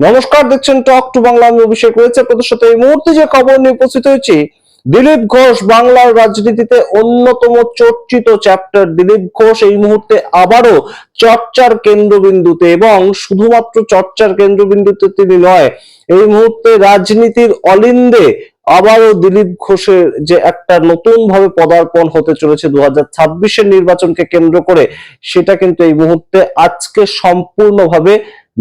নমস্কার, দেখছেন talk to Bangla. আমি অভিষেক রয়েছে আপনাদের সাথে। এই মুহূর্তে যে খবর নিয়ে উপস্থিত হয়েছি, দিলীপ ঘোষ বাংলার রাজনীতিতে অন্যতম চর্চিত চ্যাপ্টার। দিলীপ ঘোষ এই মুহূর্তে আবারও চর্চার কেন্দ্রবিন্দুতে, এবং শুধুমাত্র চর্চার কেন্দ্রবিন্দুতে তিনি নয়, এই মুহূর্তে রাজনীতির অলিন্দে আবারও দিলীপ ঘোষের যে একটা নতুন ভাবে পদার্পণ হতে চলেছে 2026-এর নির্বাচনকে কেন্দ্র করে, সেটা কিন্তু এই মুহূর্তে আজকে সম্পূর্ণভাবে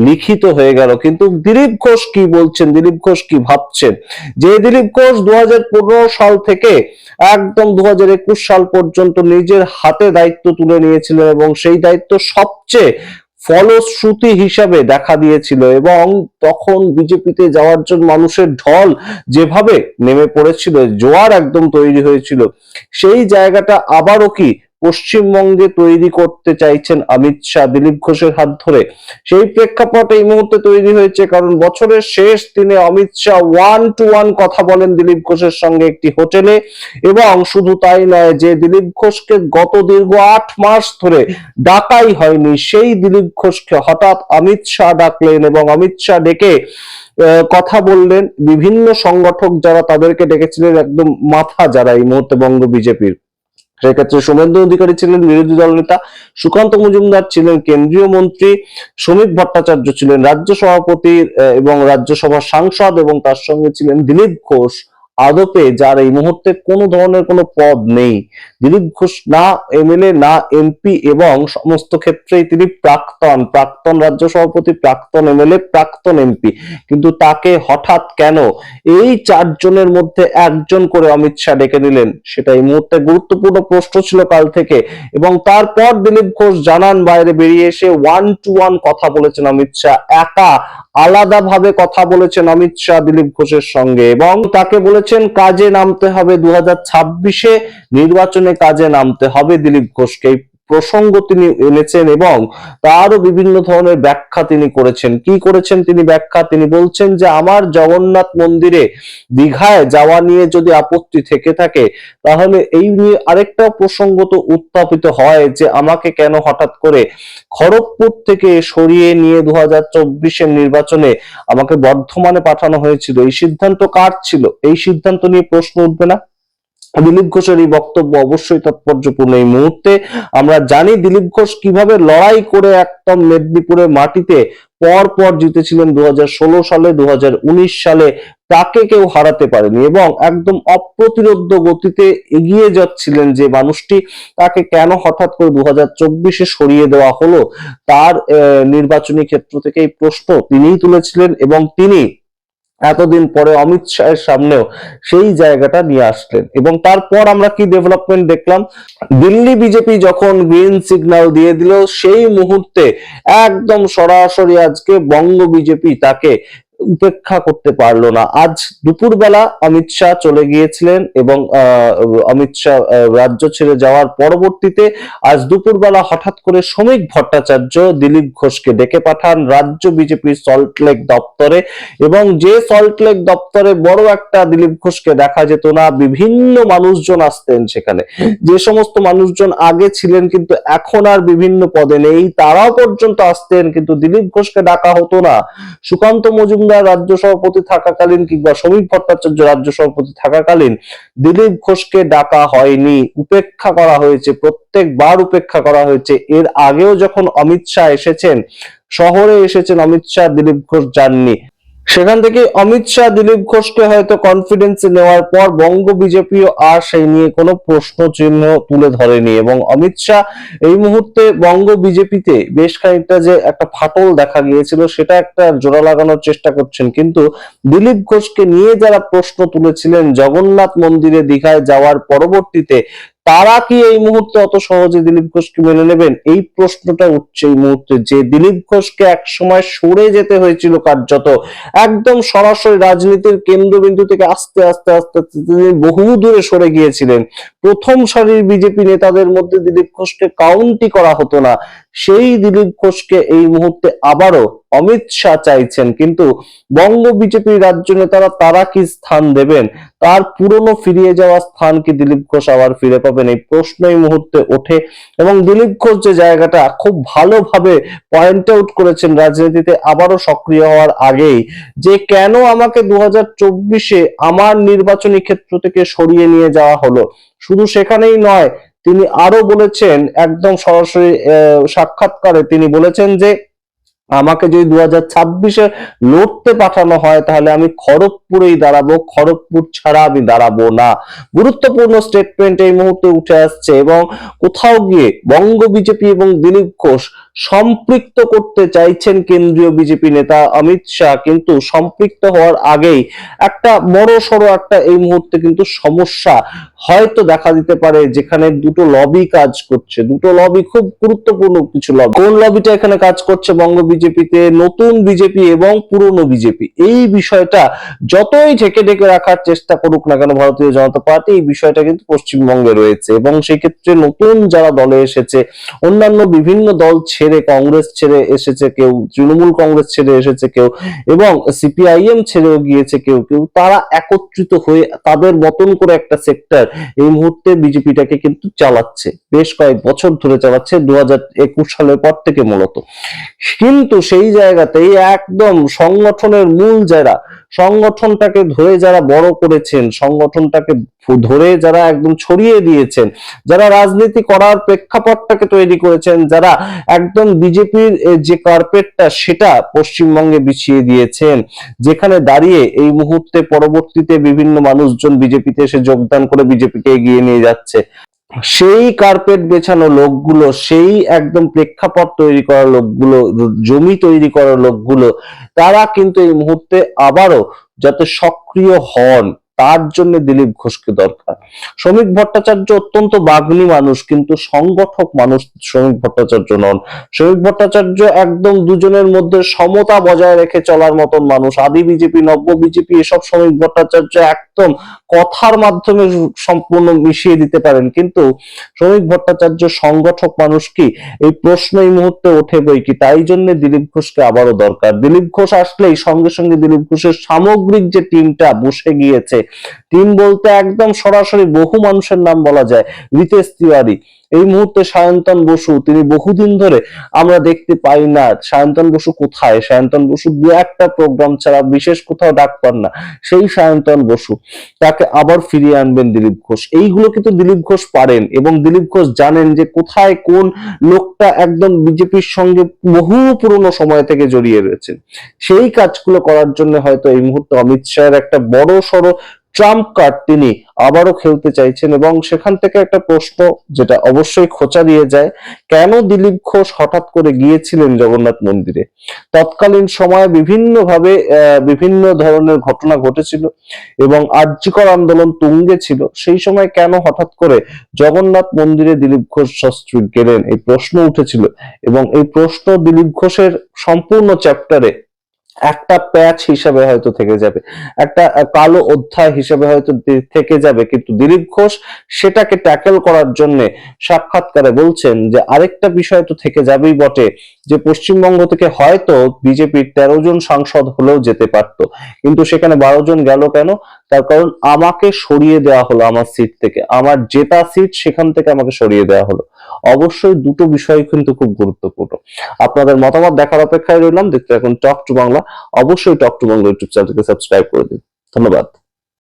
লিখিত হয়ে গেল। কিন্তু দিলীপ ঘোষ কি বলছেন, দিলীপ ঘোষ কি ভাবছেন? যে দিলীপ ঘোষ 2015 সাল থেকে একদম 2021 সাল পর্যন্ত নিজের হাতে দায়িত্ব তুলে নিয়েছিলেন, এবং সেই দায়িত্ব সবচেয়ে ফলশ্রুতি হিসাবে দেখা দিয়েছিল, এবং তখন বিজেপিতে যাওয়ার জন্য মানুষের ঢল যেভাবে নেমে পড়েছিল, জোয়ার একদম তৈরি হয়েছিল, সেই জায়গাটা আবারও কি পশ্চিমবঙ্গে তৈরি করতে চাইছেন অমিত শাহ দিলীপ ঘোষের হাত ধরে? সেই প্রেক্ষাপট এই মুহূর্তে তৈরি হয়েছে, কারণ বছরের শেষ দিনে অমিত শাহ 1-to-1 কথা বলেন দিলীপ ঘোষের সঙ্গে একটি হোটেলে। এবং শুধু তাই নয়, যে দিলীপ ঘোষকে গত দীর্ঘ 8 মাস ধরে ডাকাই হয়নি, সেই দিলীপ ঘোষকে হঠাৎ অমিত শাহ ডাকলেন, এবং অমিত শাহ ডেকে কথা বললেন। বিভিন্ন সংগঠক যারা তাদেরকে ডেকেছিলেন, একদম মাথা যারা এই মুহূর্তে বঙ্গ বিজেপির, সেক্ষেত্রে শুভেন্দু অধিকারী ছিলেন বিরোধী দল নেতা, সুকান্ত মজুমদার ছিলেন কেন্দ্রীয় মন্ত্রী, শ্রমিক ভট্টাচার্য ছিলেন রাজ্য সভাপতি এবং রাজ্যসভার সাংসদ, এবং তার সঙ্গে ছিলেন দিলীপ ঘোষ, আদপে যার এই মুহূর্তে কোনো ধরনের কোনো পদ নেই। দিলীপ ঘোষ না এমএলএ না এমপি, এবং সমস্ত ক্ষেত্রেই তিনি প্রাক্তন প্রাক্তন রাজ্য সভাপতি, প্রাক্তন এমএলএ, প্রাক্তন এমপি। কিন্তু তাকে হঠাৎ কেন এই 4 জনের মধ্যে একজন করে অমিত শাহ ডেকে নিলেন, সেটা এই মুহূর্তে গুরুত্বপূর্ণ প্রশ্ন ছিল কাল থেকে। এবং তারপর দিলীপ ঘোষ জানান, বাইরে বেরিয়ে এসে 1-to-1 কথা বলেছেন অমিত শাহ, একা আলাদাভাবে কথা বলেছেন অমিত শাহ দিলীপ ঘোষের সঙ্গে, এবং তাকে বলেছেন কাজে নামতে হবে, 2026-এ নির্বাচনে কাজে নামতে হবে দিলীপ ঘোষকে। প্রসঙ্গ তিনি এনেছেন, এবং তারও বিভিন্ন ধরনের ব্যাখ্যা তিনি করেছেন। কি করেছেন তিনি ব্যাখ্যা? তিনি বলছেন যে আমার জগন্নাথ মন্দিরে দীঘায় যাওয়া নিয়ে যদি আপত্তি থেকে থাকে, তাহলে এই নিয়ে আরেকটা প্রসঙ্গ তো উত্থাপিত হয়, যে আমাকে কেন হঠাৎ করে খড়গপুর থেকে সরিয়ে নিয়ে 2024-এর নির্বাচনে আমাকে বর্ধমানে পাঠানো হয়েছিল, এই সিদ্ধান্ত কার ছিল? এই সিদ্ধান্ত নিয়ে প্রশ্ন উঠবে না? দিলীপ ঘোষের এই বক্তব্য অবশ্যই তাৎপর্যপূর্ণ। এই মুহূর্তে আমরা জানি দিলীপ ঘোষ কিভাবে লড়াই করে একদম মেদিনীপুরের মাটিতে পর পর জিতেছিলেন 2016 সালে, 2019 সালে তাকে কেউ হারাতে পারেনি, এবং একদম অপ্রতিরোধ্য গতিতে এগিয়ে যাচ্ছিলেন যে মানুষটি, তাকে কেন হঠাৎ করে 2024-এ সরিয়ে দেওয়া হলো? তার নির্বাচনী ক্ষেত্র থেকে এই প্রশ্ন তিনিই তুলেছিলেন, এবং তিনি এতদিন পরে অমিত শাহের সামনেও সেই জায়গাটা নিয়ে আসলেন। এবং তারপর আমরা কি ডেভেলপমেন্ট দেখলাম? দিল্লি বিজেপি যখন গ্রিন সিগন্যাল দিয়ে দিল, সেই মুহূর্তে একদম সরাসরি আজকে বঙ্গ বিজেপি তাকে উপেক্ষা করতে পারলো না। আজ দুপুরবেলা অমিত শাহ চলে গিয়েছিলেন, এবং অমিত শাহ রাজ্য ছেড়ে যাওয়ার পরবর্তীতে আজ দুপুরবেলা হঠাৎ করে শ্রমিক ভট্টাচার্য দিলীপ ঘোষকে ডেকে পাঠান রাজ্য বিজেপির সল্টলেক দপ্তরে। এবং যে সল্টলেক দপ্তরে বড় একটা দিলীপ ঘোষকে দেখা যেত না, বিভিন্ন মানুষজন আসতেন সেখানে, যে সমস্ত মানুষজন আগে ছিলেন কিন্তু এখন আর বিভিন্ন পদে নেই, তারাও পর্যন্ত আসতেন, কিন্তু দিলীপ ঘোষকে ডাকা হতো না। সুকান্ত মজুমদার রাজ্য সভাপতি থাকাকালীন, কিংবা শ্রমিক ভট্টাচার্য রাজ্য সভাপতি থাকাকালীন দিলীপ ঘোষকে ডাকা হয়নি, উপেক্ষা করা হয়েছে, প্রত্যেকবার উপেক্ষা করা হয়েছে। এর আগেও যখন অমিত শাহ এসেছেন, শহরে এসেছেন অমিত শাহ, দিলীপ ঘোষ যাননি। সেখান থেকে অমিত শাহ দিলীপ ঘোষকে হয়তো কনফিডেন্সে নেওয়ার পর বঙ্গ বিজেপিও আর সেই নিয়ে কোনো প্রশ্ন চিহ্ন তুলে ধরেনি, এবং অমিত শাহ এই মুহূর্তে বঙ্গ বিজেপিতে বেশ খানিকটা যে একটা ফাটল দেখা গিয়েছিল, সেটা একটা জোড়া লাগানোর চেষ্টা করছেন। কিন্তু দিলীপ ঘোষকে নিয়ে যারা প্রশ্ন তুলেছিলেন জগন্নাথ মন্দিরে দীঘায় যাওয়ার পরবর্তীতে, তারা কি এই মুহূর্তে অত সহজে দিলীপ ঘোষকে মেনে নেবেন? এই প্রশ্নটা উঠছে এই মুহূর্তে, যে দিলীপ ঘোষকে একসময় সরে যেতে হয়েছিল কার্যত, একদম সরাসরি রাজনীতির কেন্দ্রবিন্দু থেকে আস্তে আস্তে আস্তে আস্তে তিনি বহু দূরে সরে গিয়েছিলেন। প্রথম সারির বিজেপি নেতাদের মধ্যে দিলীপ ঘোষকে কাউন্টই করা হতো না। সেই দিলীপ ঘোষকে এই মুহূর্তে আবারও অমিত শাহ চাইছেন, কিন্তু বঙ্গ বিজেপির রাজ্য নেতারা তারা কি স্থান দেবেন? তার পুরনো ফিরিয়ে যাওয়া স্থান কি দিলীপ ঘোষ আবার ফিরে পাবেন? এই প্রশ্ন এই মুহূর্তে ওঠে। এবং দিলীপ ঘোষ যে জায়গাটা খুব ভালোভাবে পয়েন্ট আউট করেছেন রাজনীতিতে আবারও সক্রিয় হওয়ার আগেই, যে কেন আমাকে 2024-এ আমার নির্বাচনী ক্ষেত্র থেকে সরিয়ে নিয়ে যাওয়া হলো। শুধু সেখানেই নয়, তিনি আরো বলেছেন, একদম সরাসরি সাক্ষাৎকারে তিনি বলেছেন যে আমাকে যদি 2026-এ লড়তে পাঠানো হয় তাহলে আমি খড়গপুরেই দাঁড়াবো, খড়গপুর ছাড়া আমি দাঁড়াবো না। গুরুত্বপূর্ণ স্টেটমেন্ট এই মুহূর্তে উঠে আসছে। এবং কোথাও গিয়ে বঙ্গ বিজেপি এবং দিলীপ ঘোষ সম্পৃক্ত করতে চাইছেন কেন্দ্রীয় বিজেপি নেতা অমিত শাহ, কিন্তু সম্পৃক্ত হওয়ার আগেই একটা বড় সড়ো একটা এই মুহূর্তে কিন্তু সমস্যা হয়তো দেখা দিতে পারে, যেখানে দুটো লবি কাজ করছে। দুটো লবি খুব গুরুত্বপূর্ণ কিছু লবি। কোন লবিটা এখানে কাজ করছে বঙ্গ বিজেপিতে? নতুন বিজেপি এবং পুরনো বিজেপি। এই বিষয়টা যতই ঢেকে ঢেকে রাখার চেষ্টা করুক না কেন ভারতীয় জনতা পার্টি, এই বিষয়টা কিন্তু পশ্চিমবঙ্গে রয়েছে। এবং সেই ক্ষেত্রে নতুন যারা দলে এসেছে, অন্যান্য বিভিন্ন দল ছেড়ে, কংগ্রেস ছেড়ে এসেছে কেউ, তৃণমূল কংগ্রেস ছেড়ে এসেছে কেউ, এবং সিপিআইএম ছেড়েও গিয়েছে কেউ কেউ, তারা একত্রিত হয়ে তাদের মতন করে একটা সেক্টর এই মুহূর্তে বিজেপিটাকে কিন্তু চালাচ্ছে, বেশ কয়েক বছর ধরে চালাচ্ছে, 2021 সালের পর থেকে মূলত। কিন্তু সেই জায়গাতেই একদম সংগঠনের মূল যারা, সংগঠনটাকে ধরে যারা বড় করেছেন, সংগঠনটাকে ধরে যারা একদম ছড়িয়ে দিয়েছেন, যারা রাজনীতি করার প্রেক্ষাপটটাকে তৈরি করেছেন, যারা একদম বিজেপির যে কার্পেটটা সেটা পশ্চিমবঙ্গে বিছিয়ে দিয়েছেন, যেখানে দাঁড়িয়ে এই মুহূর্তে পরবর্তীতে বিভিন্ন মানুষজন বিজেপিতে এসে যোগদান করে বিজেপিকে এগিয়ে নিয়ে যাচ্ছে, সেই কার্পেট বেছানো লোকগুলো, সেই একদম প্রেক্ষাপট তৈরি করা লোকগুলো, জমি তৈরি করা লোকগুলো, তারা কিন্তু এই মুহূর্তে আবারও যাতে সক্রিয় হন, তার জন্য দিলীপ ঘোষকে দরকার। শ্রমিক ভট্টাচার্য অত্যন্ত বাগ্মী মানুষ, কিন্তু সংগঠক মানুষ শ্রমিক ভট্টাচার্য নন। শ্রমিক ভট্টাচার্য একদম দুজনের মধ্যে সমতা বজায় রেখে চলার মতন মানুষ। আদি বিজেপি, নব্য বিজেপি, এসব শ্রমিক ভট্টাচার্য একদম কথার মাধ্যমে সম্পূর্ণ মিশিয়ে দিতে পারেন, কিন্তু শ্রমিক ভট্টাচার্য সংগঠক মানুষ কি? এই প্রশ্ন এই মুহূর্তে ওঠে বই কি। তাই জন্য দিলীপ ঘোষকে আবারও দরকার। দিলীপ ঘোষ আসলেই সঙ্গে সঙ্গে দিলীপ ঘোষের সামগ্রিক যে টিমটা বসে গিয়েছে, টিম বলতে একদম সরাসরি বহু মানুষের নাম বলা যায়। রিতেশ তিওয়ারি, এই মুহূর্তে সায়ন্তন বসু, তিনি বহুদিন ধরে আমরা দেখতে পাই না। সায়ন্তন বসু কোথায়? সায়ন্তন বসু দু একটা প্রোগ্রাম ছাড়া বিশেষ কোথাও ডাক পান না। সেই সায়ন্তন বসু, তাকে আবার ফিরিয়ে আনবেন দিলীপ ঘোষ। এইগুলো কিন্তু দিলীপ ঘোষ পারেন, এবং দিলীপ ঘোষ জানেন যে কোথায় কোন লোকটা একদম বিজেপির সঙ্গে বহু পুরনো সময় থেকে জড়িয়ে রয়েছে। সেই কাজগুলো করার জন্য হয়তো এই মুহূর্তে অমিত শাহের একটা বড় সড়ো ট্রাম্প কার্ড তিনি আবারও খেলতে চাইছেন। এবং সেখান থেকে একটা প্রশ্ন যেটা অবশ্যই খোঁচা দিয়ে যায়, কেন দিলীপ ঘোষ হঠাৎ করে গিয়েছিলেন জগন্নাথ মন্দিরে? তৎকালীন সময়ে বিভিন্নভাবে বিভিন্ন ধরনের ঘটনা ঘটেছিল এবং আর্যিকর আন্দোলন তুঙ্গে ছিল। সেই সময় কেন হঠাৎ করে জগন্নাথ মন্দিরে দিলীপ ঘোষ সস্ত্রীক গেলেন, এই প্রশ্ন উঠেছিল। এবং এই প্রশ্ন দিলীপ ঘোষের সম্পূর্ণ চ্যাপ্টারে একটা প্যাচ হিসাবে হয়তো থেকে যাবে, একটা কালো অধ্যায় হিসাবে হয়তো থেকে যাবে। কিন্তু দিলীপ ঘোষ সেটাকে ট্যাকেল করার জন্য সাক্ষাৎকারে বলছেন যে আরেকটা বিষয় তো থেকে যাবেই বটে, যে পশ্চিমবঙ্গ থেকে হয়তো বিজেপির 13 জন সাংসদ হলেও যেতে পারতো, কিন্তু সেখানে 12 জন গেল কেন? তার কারণ আমাকে সরিয়ে দেওয়া হলো আমার সিট থেকে, আমার জেতা সিট সেখান থেকে আমাকে সরিয়ে দেওয়া হলো। অবশ্যই দুটো বিষয় কিন্তু খুব গুরুত্বপূর্ণ। আপনাদের মতামত দেখার অপেক্ষায় রইলাম। দেখতে এখন টক টু বাংলা। অবশ্যই টক টু বাংলা ইউটিউব চ্যানেলকে সাবস্ক্রাইব করে দিন। ধন্যবাদ।